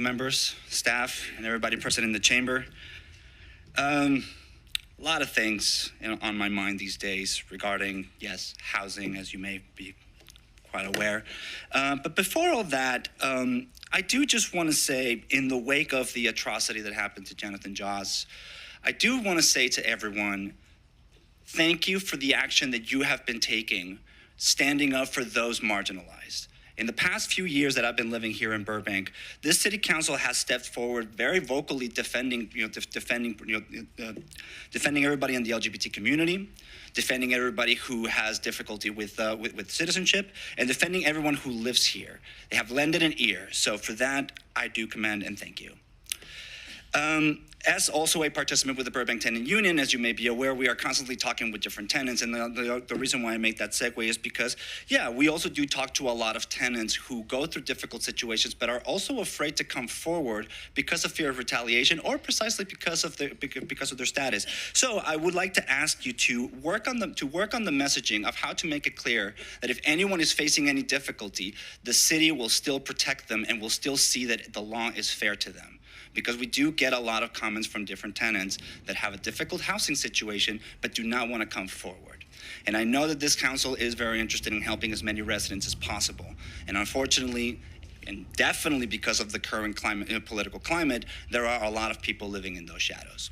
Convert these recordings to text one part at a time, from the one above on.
Members, staff, and everybody present in the chamber. A lot of things on my mind these days regarding, yes, housing, as you may be quite aware. But before all that, I do just want to say, in the wake of the atrocity that happened to Jonathan Jaws, I do want to say to everyone, thank you for the action that you have been taking, standing up for those marginalized. In the past few years that I've been living here in Burbank, this city council has stepped forward very vocally defending everybody in the LGBT community, defending everybody who has difficulty with citizenship, and defending everyone who lives here. They have lended an ear. So for that, I do commend and thank you. As also a participant with the Burbank Tenant Union, as you may be aware, we are constantly talking with different tenants. And the reason why I make that segue is because, yeah, we also do talk to a lot of tenants who go through difficult situations, but are also afraid to come forward because of fear of retaliation or precisely because of their status. So I would like to ask you to work on the messaging of how to make it clear that if anyone is facing any difficulty, the city will still protect them and will still see that the law is fair to them. Because we do get a lot of comments from different tenants that have a difficult housing situation but do not want to come forward. And I know that this council is very interested in helping as many residents as possible. And unfortunately, and definitely because of the current climate, political climate, there are a lot of people living in those shadows.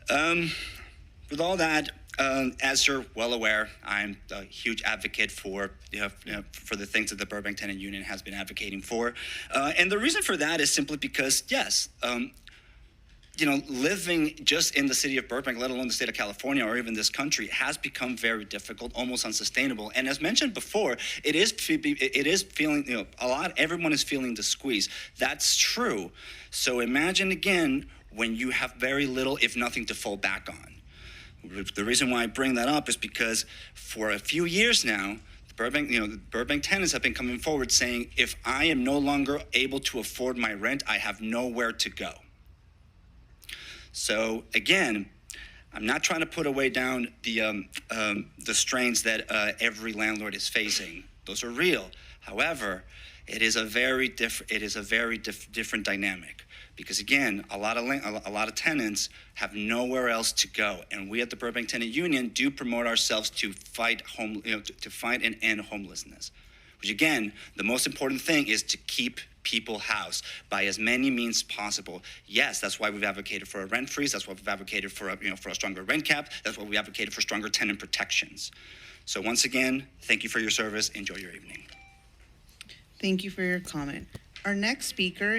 With all that, as you're well aware, I'm a huge advocate for the things that the Burbank Tenant Union has been advocating for, and the reason for that is simply because, yes, living just in the city of Burbank, let alone the state of California or even this country, has become very difficult, almost unsustainable. And as mentioned before, it is feeling, everyone is feeling the squeeze. That's true. So imagine again when you have very little, if nothing, to fall back on. The reason why I bring that up is because for a few years now, the Burbank tenants have been coming forward saying, if I am no longer able to afford my rent, I have nowhere to go. So again, I'm not trying to put away down the strains that every landlord is facing. Those are real. However, it is a very different dynamic. Because again, a lot of tenants have nowhere else to go, and we at the Burbank Tenant Union do promote ourselves to fight and end homelessness. Which again, the most important thing is to keep people housed by as many means possible. Yes, that's why we've advocated for a rent freeze. That's why we've advocated for a stronger rent cap. That's why we advocated for stronger tenant protections. So once again, thank you for your service. Enjoy your evening. Thank you for your comment. Our next speaker